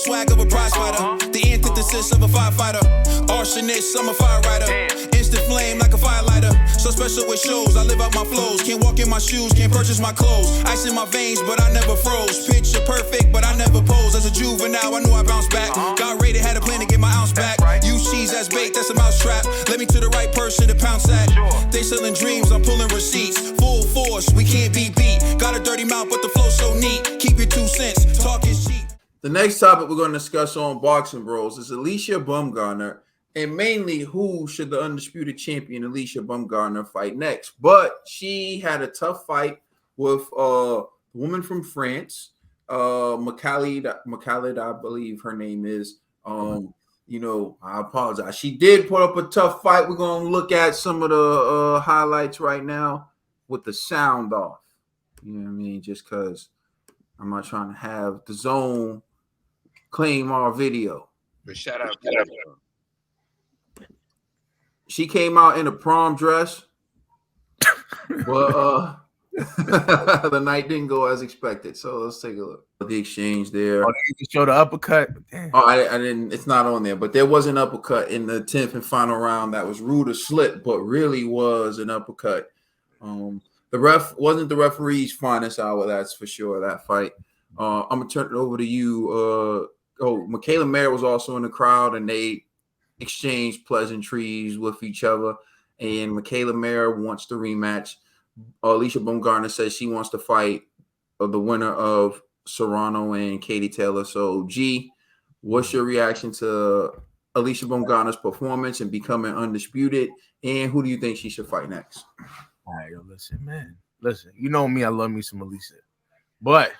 swag of a prize fighter. The antithesis of a firefighter. Arsonist, I'm a fire rider. Instant flame like a firelighter. So special with shows, I live out my flows. Can't walk in my shoes, can't purchase my clothes. Ice in my veins, but I never froze. Picture perfect, but I never pose. As a juvenile, I knew I bounced back. Got rated, had a plan to get my ounce back. Use cheese as bait, that's a mousetrap. Let me to the right person to pounce at. They selling dreams, I'm pulling receipts. Full force, we can't be beat. Got a dirty mouth, but the flow so neat. Keep your 2 cents, talk is cheap. The next topic we're going to discuss on Boxing Bros is Alycia Baumgardner, and mainly who should the undisputed champion Alycia Baumgardner fight next. But she had a tough fight with a woman from France, Macalid, I believe her name is. I apologize. She did put up a tough fight. We're going to look at some of the highlights right now with the sound off. You know what I mean? Just because I'm not trying to have the zone claim our video. But shout out. She came out in a prom dress, but the night didn't go as expected. So let's take a look at the exchange there. Oh, you show the uppercut. Damn. Oh, I didn't. It's not on there, but there was an uppercut in the 10th and final round that was ruled a slip, but really was an uppercut. The ref wasn't the referee's finest hour, that's for sure. That fight. I'm gonna turn it over to you. Michaela Mayer was also in the crowd, and they exchanged pleasantries with each other. And Michaela Mayer wants the rematch. Alycia Baumgardner says she wants to fight the winner of Serrano and Katie Taylor. So, G, what's your reaction to Alycia Baumgardner's performance and becoming undisputed? And who do you think she should fight next? All right, listen, man. Listen, you know me, I love me some Alycia. But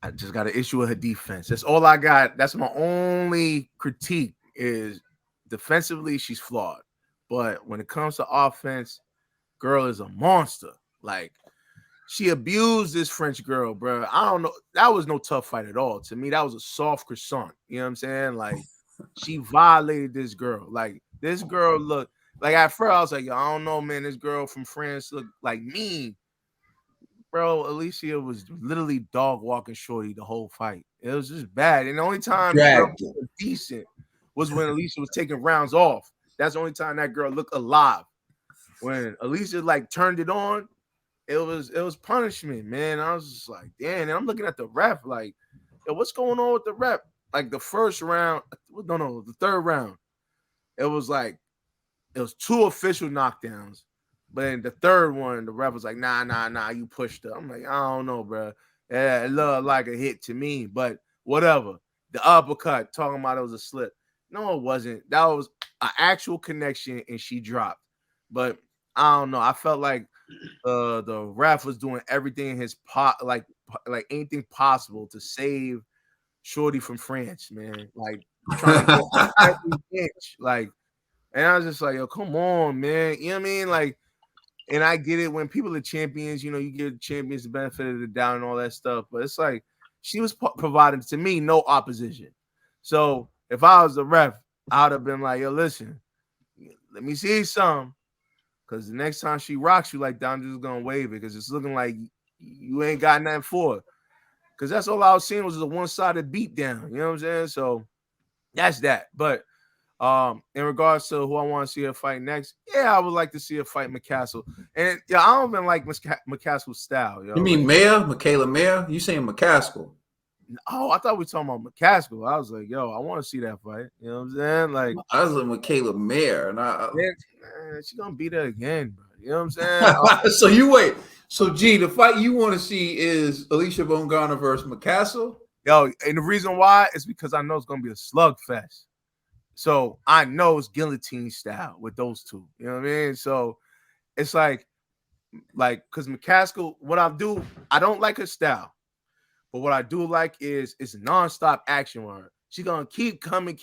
I just got an issue with her defense. That's all I got. That's my only critique is defensively, she's flawed. But when it comes to offense, girl is a monster. Like, she abused this French girl, bro. I don't know. That was no tough fight at all. To me, that was a soft croissant. You know what I'm saying? Like, she violated this girl. Like, this girl looked, like, at first I was like, yo, I don't know, man. This girl from France looked like mean. Bro, Alycia was literally dog walking Shorty the whole fight. It was just bad. And the only time girl was decent was when Alycia was taking rounds off. That's the only time that girl looked alive. When Alycia like turned it on, it was punishment, man. I was just like, damn. And I'm looking at the ref, like, yo, what's going on with the ref? Like the first round, the third round. It was 2 official knockdowns. But in the third one, the ref was like, nah, you pushed her. I'm like, I don't know, bro. Yeah, it looked like a hit to me, but whatever. The uppercut, talking about it was a slip. No, it wasn't. That was an actual connection, and she dropped. But I don't know. I felt like the ref was doing everything in his like anything possible to save Shorty from France, man. Like, trying to get every inch. Like, and I was just like, yo, come on, man. You know what I mean? Like, and I get it when people are champions, you know, you give champions the benefit of the doubt and all that stuff. But it's like she was providing to me no opposition. So if I was the ref, I would have been like, yo, listen, let me see some. Because the next time she rocks you like that, I'm just going to wave it because it's looking like you ain't got nothing for it. Because that's all I was seeing was a one-sided beatdown. You know what I'm saying? So that's that. But in regards to who I want to see her fight next, yeah, I would like to see her fight McCaskill. And yeah, I don't even like McCaskill's style. Yo. You mean Mayer? Michaela Mayer? You saying McCaskill? Oh, I thought we were talking about McCaskill. I was like, yo, I want to see that fight. You know what I'm saying? Like, I was like Michaela Mayer, and she's gonna beat her again, bro. You know what I'm saying? So you wait. So G, the fight you want to see is Alycia Baumgardner versus McCaskill? Yo, and the reason why is because I know it's gonna be a slugfest. So I know it's guillotine style with those two. You know what I mean? So it's like because McCaskill, what I do, I don't like her style. But what I do like is it's nonstop action with her. She's gonna keep coming.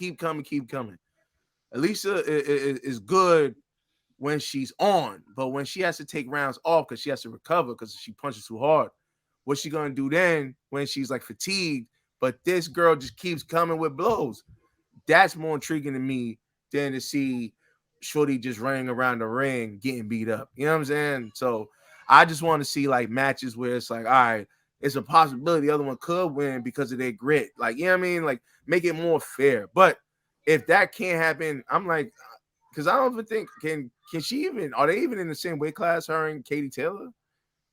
Alycia is good when she's on, but when she has to take rounds off because she has to recover because she punches too hard, what's she gonna do then when she's like fatigued? But this girl just keeps coming with blows. That's more intriguing to me than to see Shorty just running around the ring getting beat up. You know what I'm saying? So I just want to see like matches where it's like, all right, it's a possibility the other one could win because of their grit. Like, you know what I mean? Like, make it more fair. But if that can't happen, I'm like, because I don't even think can she even are they even in the same weight class, her and Katie Taylor?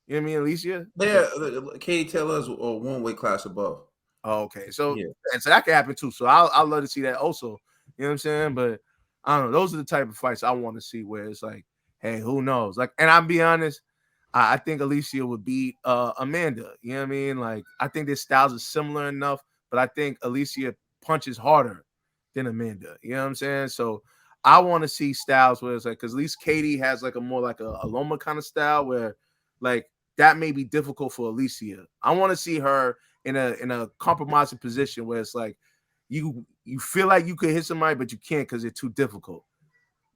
You know what I mean, Alycia? Yeah, Katie Taylor's one weight class above. Oh, okay. So Yeah. and so that could happen too. So I'll love to see that also. You know what I'm saying? But I don't know. Those are the type of fights I want to see where it's like, hey, who knows? Like, and I'll be honest, I think Alycia would beat Amanda. You know what I mean? Like, I think their styles are similar enough, but I think Alycia punches harder than Amanda. You know what I'm saying? So I want to see styles where it's like, because at least Katie has like a more like a Loma kind of style where like that may be difficult for Alycia. I want to see her in a compromising position where it's like you feel like you could hit somebody, but you can't because they're too difficult.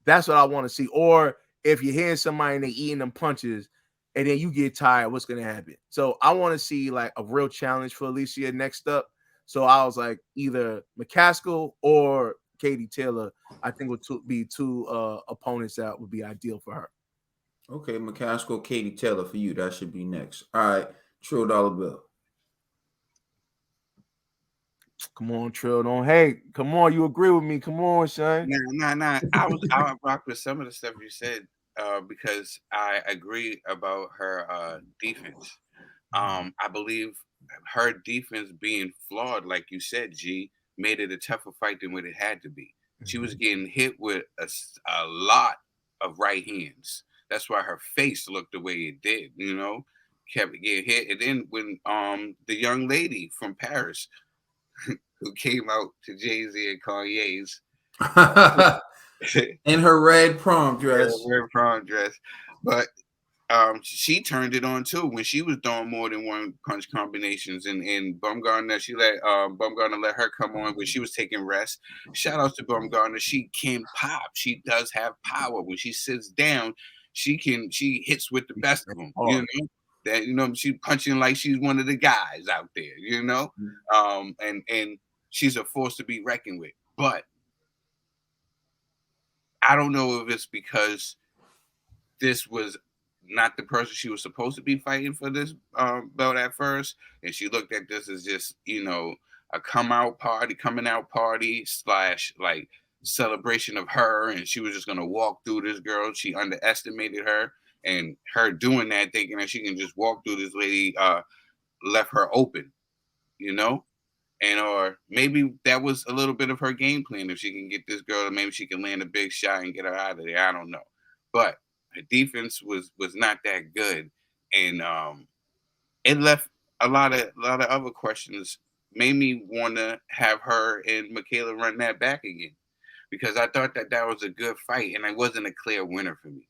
That's what I want to see. Or if you're hitting somebody and they're eating them punches and then you get tired, what's going to happen? So I want to see like a real challenge for Alycia next up. So I was like either McCaskill or Katie Taylor, I think would be two opponents that would be ideal for her. Okay, McCaskill, Katie Taylor for you. That should be next. All right, True Dollar Bill. Come on, Trill. Don't hate. Come on, you agree with me. Come on, Shane. Nah. I rock with some of the stuff you said because I agree about her defense. I believe her defense being flawed, like you said, G, made it a tougher fight than what it had to be. She was getting hit with a lot of right hands. That's why her face looked the way it did, you know, kept getting hit. And then when the young lady from Paris who came out to Jay-Z and Kanye's In her red prom dress. red prom dress. But she turned it on too when she was doing more than one punch combinations. And Baumgardner, she let Baumgardner let her come on when she was taking rest. Shout out to Baumgardner. She can pop. She does have power. When she sits down, she hits with the best of them. You know that she punching like she's one of the guys out there. You know, and she's a force to be reckoned with. But I don't know if it's because this was not the person she was supposed to be fighting for this belt at first, and she looked at this as just a coming out party / like celebration of her, and she was just gonna walk through this girl. She underestimated her, and her doing that, thinking that she can just walk through this lady, left her open, and or maybe that was a little bit of her game plan. If she can get this girl, maybe she can land a big shot and get her out of there. I don't know, but her defense was not that good, and it left a lot of other questions. Made me want to have her and Michaela run that back again, because I thought that was a good fight, and it wasn't a clear winner for me.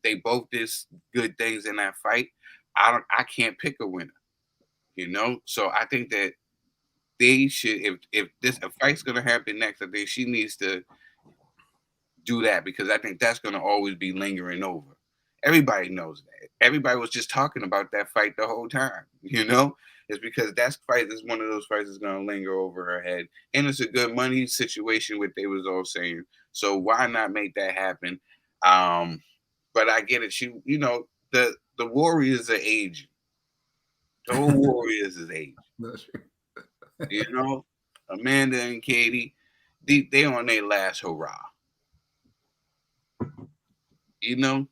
They both did good things in that fight. I can't pick a winner. So I think that they should, if a fight's gonna happen next, I think she needs to do that, because I think that's gonna always be lingering over. Everybody knows that. Everybody was just talking about that fight the whole time. It's because that fight is one of those fights that's gonna linger over her head, and it's a good money situation, what they was all saying. So why not make that happen? But I get it. The Warriors are aging. The whole Warriors is aging. That's true. Amanda and Katie, they on their last hurrah. It's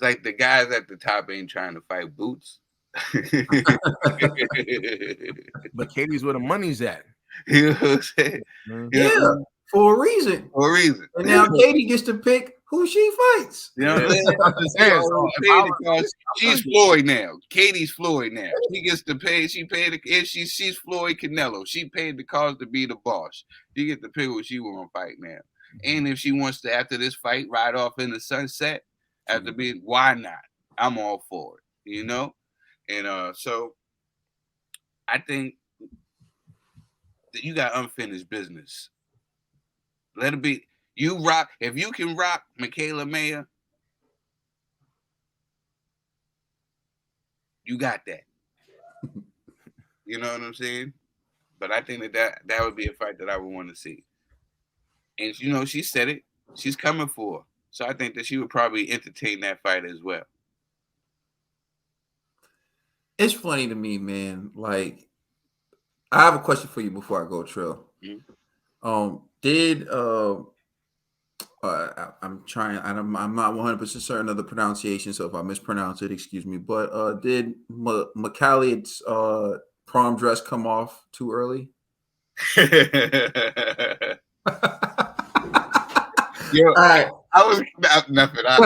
like the guys at the top ain't trying to fight Boots. But Katie's where the money's at. You know what I'm saying? Yeah, for a reason. For a reason. And now Katie gets to pick who she fights. You know what I'm saying? She's Floyd now. Katie's Floyd now. She gets to pay. If she's Floyd Canelo. She paid the cost to be the boss. She gets to pick who she want to fight now. And if she wants to, after this fight, ride off in the sunset, why not? I'm all for it. And so I think that you got unfinished business. Let it be. You rock. If you can rock Michaela Mayer, you got that. You know what I'm saying? But I think that would be a fight that I would want to see. And she said it. She's coming for her. So I think that she would probably entertain that fight as well. It's funny to me, man. Like, I have a question for you before I go, Trill. Did I'm trying. I'm not 100% certain of the pronunciation, so if I mispronounce it, excuse me. But did McCallion's prom dress come off too early? Yo, All right. I was nothing. I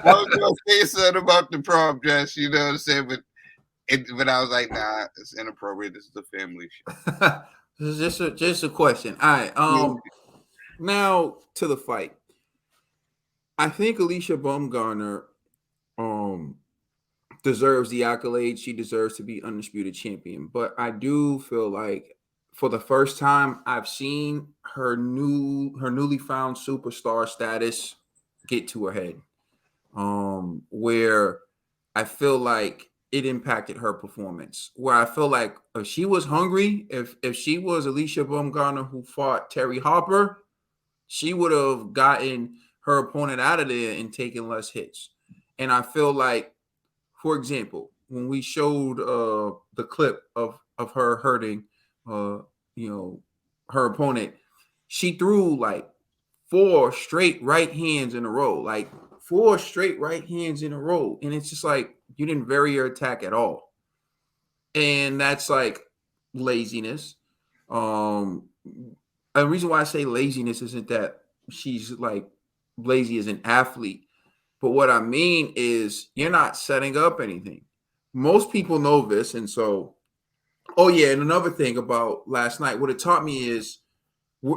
was gonna say something about the prom dress, you know what I'm saying? But I was like, nah, it's inappropriate. This is a family show. This is just a question. All right. Now to the fight. I think Alycia Baumgardner deserves the accolade. She deserves to be undisputed champion. But I do feel like for the first time, I've seen her newly found superstar status get to her head. Where I feel like it impacted her performance. Where I feel like if she was hungry, if she was Alycia Baumgardner who fought Terry Harper, she would have gotten her opponent out of there and taken less hits. And I feel like, for example, when we showed the clip of her hurting, her opponent, she threw like 4 straight right hands in a row, and it's just like you didn't vary your attack at all, and that's like laziness. The reason why I say laziness isn't that she's like lazy as an athlete, but what I mean is you're not setting up anything. Most people know this, and so, oh yeah, and another thing about last night, what it taught me is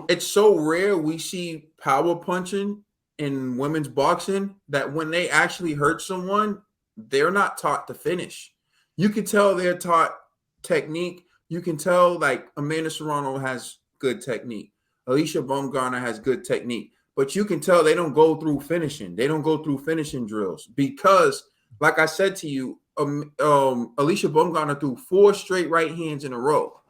it's so rare we see power punching in women's boxing that when they actually hurt someone, they're not taught to finish. You can tell they're taught technique. You can tell like Amanda Serrano has good technique. Alycia Baumgardner has good technique. But you can tell they don't go through finishing. They don't go through finishing drills because, like I said to you, Alycia Baumgardner threw 4 straight right hands in a row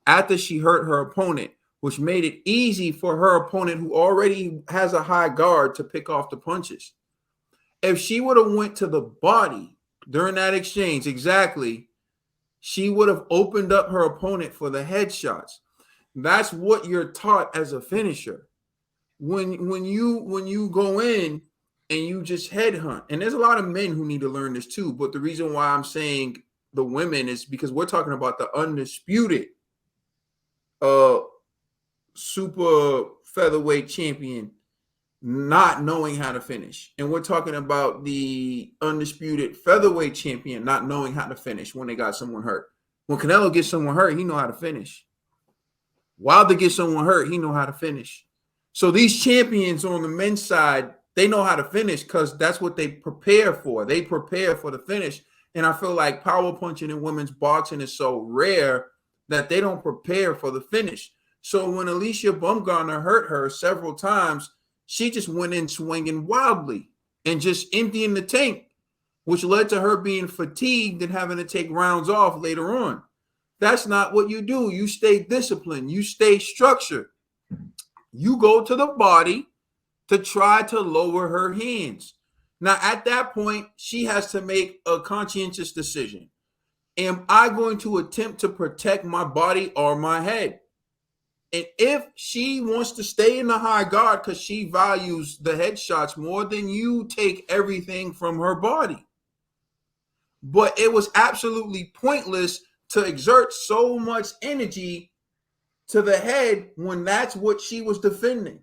after she hurt her opponent, which made it easy for her opponent, who already has a high guard, to pick off the punches. If she would have went to the body during that exchange, exactly, she would have opened up her opponent for the headshots. That's what you're taught as a finisher. When you go in and you just headhunt, and there's a lot of men who need to learn this too. But the reason why I'm saying the women is because we're talking about the undisputed super featherweight champion not knowing how to finish, and we're talking about the undisputed featherweight champion not knowing how to finish when they got someone hurt. When Canelo gets someone hurt, he know how to finish. Wilder gets someone hurt, he know how to finish. So these champions on the men's side, they know how to finish because that's what they prepare for. They prepare for the finish. And I feel like power punching in women's boxing is so rare that they don't prepare for the finish. So when Alycia Baumgardner hurt her several times, she just went in swinging wildly and just emptying the tank, which led to her being fatigued and having to take rounds off later on. That's not what you do. You stay disciplined. You stay structured. You go to the body to try to lower her hands. Now, at that point, she has to make a conscientious decision. Am I going to attempt to protect my body or my head? And if she wants to stay in the high guard because she values the headshots more, then you take everything from her body. But it was absolutely pointless to exert so much energy to the head when that's what she was defending.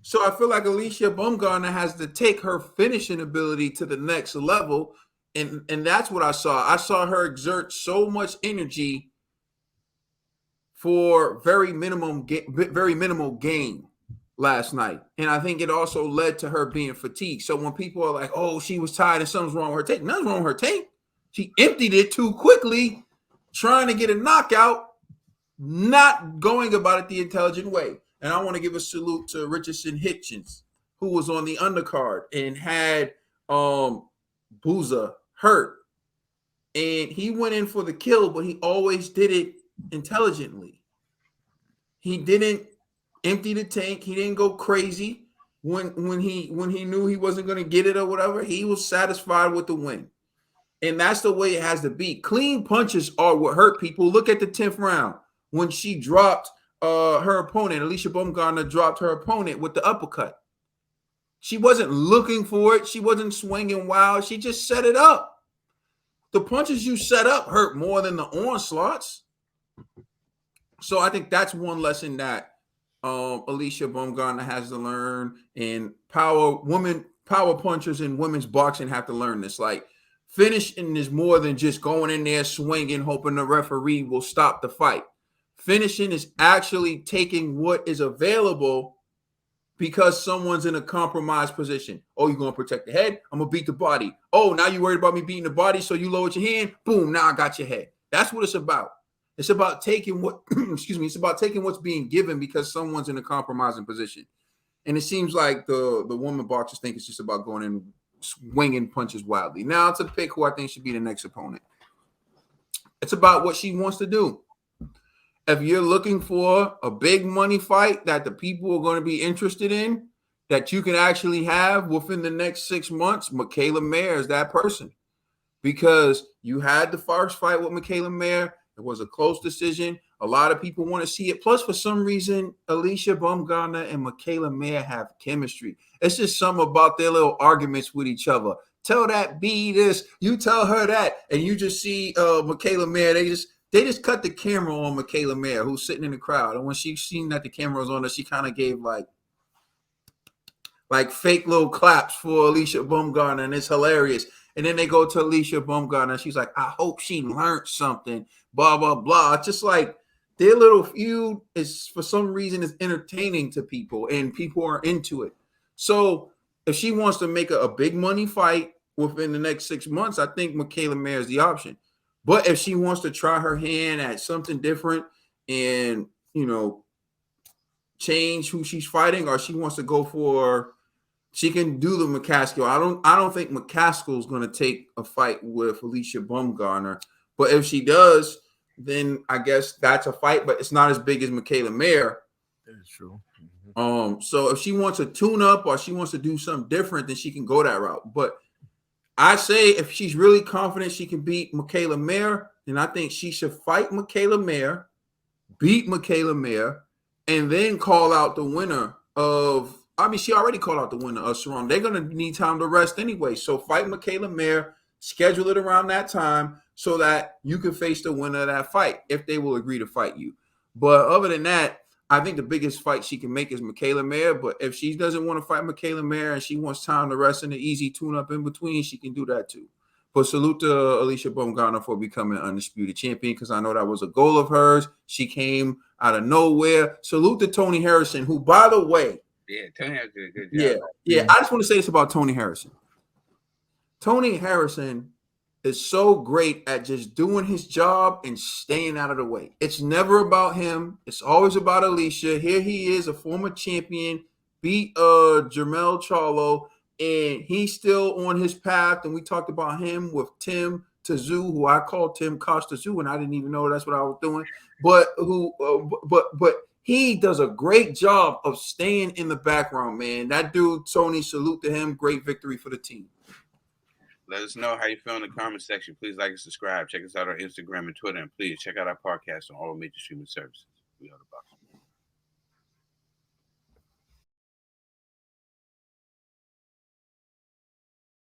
So I feel like Alycia Baumgardner has to take her finishing ability to the next level, and that's what I saw. I saw her exert so much energy for very minimal gain last night, and I think it also led to her being fatigued. So when people are like, "Oh, she was tired and something's wrong with her tank," nothing's wrong with her tank. She emptied it too quickly, trying to get a knockout, not going about it the intelligent way. And I want to give a salute to Richardson Hitchens, who was on the undercard and had Booza hurt. And he went in for the kill, but he always did it intelligently. He didn't empty the tank. He didn't go crazy when he knew he wasn't going to get it or whatever. He was satisfied with the win. And that's the way it has to be. Clean punches are what hurt people. Look at the 10th round when she dropped her opponent. Alycia Baumgardner dropped her opponent with the uppercut. She wasn't looking for it. She wasn't swinging wild. She just set it up. The punches you set up hurt more than the onslaughts. So I think that's one lesson that Alycia Baumgardner has to learn, and power punchers in women's boxing have to learn this. Like, finishing is more than just going in there swinging, hoping the referee will stop the fight. Finishing is actually taking what is available because someone's in a compromised position. Oh, you're going to protect the head? I'm going to beat the body. Oh, now you're worried about me beating the body, so you lowered your hand? Boom, now I got your head. That's what it's about. It's about taking what, it's about taking what's being given because someone's in a compromising position. And it seems like the woman boxers think it's just about going in swinging punches wildly. Now to pick who I think should be the next opponent. It's about what she wants to do. If you're looking for a big money fight that the people are going to be interested in, that you can actually have within the next 6 months, Michaela Mayer is that person. Because you had the first fight with Michaela Mayer. It was a close decision. A lot of people want to see it. Plus, for some reason, Alycia Baumgardner and Michaela Mayer have chemistry. It's just something about their little arguments with each other. Tell that B this, you tell her that, and you just see Michaela Mayer. They just cut the camera on Michaela Mayer, who's sitting in the crowd. And when she seen that the camera was on her, she kind of gave like fake little claps for Alycia Baumgardner, and it's hilarious. And then they go to Alycia Baumgardner, and she's like, I hope she learned something, blah, blah, blah. It's just like their little feud is, for some reason, is entertaining to people, and people are into it. So if she wants to make a big money fight within the next 6 months, I think Michaela Mayer is the option. But if she wants to try her hand at something different and, change who she's fighting, or she wants to go for, she can do the McCaskill. I don't think McCaskill is going to take a fight with Alycia Baumgardner. But if she does, then I guess that's a fight, but it's not as big as Michaela Mayer. That is true. So if she wants to tune up or she wants to do something different, then she can go that route. But I say if she's really confident she can beat Michaela Mayer, then I think she should fight Michaela Mayer, beat Michaela Mayer, and then call out the winner of, she already called out the winner of Cerrone. They're going to need time to rest anyway. So fight Michaela Mayer, schedule it around that time so that you can face the winner of that fight if they will agree to fight you. But other than that, I think the biggest fight she can make is Michaela Mayer. But if she doesn't want to fight Michaela Mayer and she wants time to rest and an easy tune-up in between, she can do that too. But salute to Alycia Baumgardner for becoming Undisputed Champion, because I know that was a goal of hers. She came out of nowhere. Salute to Tony Harrison, who, by the way, Tony Harrison did a good job. Yeah. I just want to say this about Tony Harrison. Tony Harrison is so great at just doing his job and staying out of the way. It's never about him. It's always about Alycia. Here he is, a former champion, beat Jermell Charlo, and he's still on his path. And we talked about him with Tim Tszyu, who I called Tim Costa Tszyu, and I didn't even know that's what I was doing. But he does a great job of staying in the background, man. That dude, Tony, salute to him. Great victory for the team. Let us know how you feel in the comment section. Please like and subscribe. Check us out on Instagram and Twitter. And please check out our podcast on all major streaming services. We are the Box.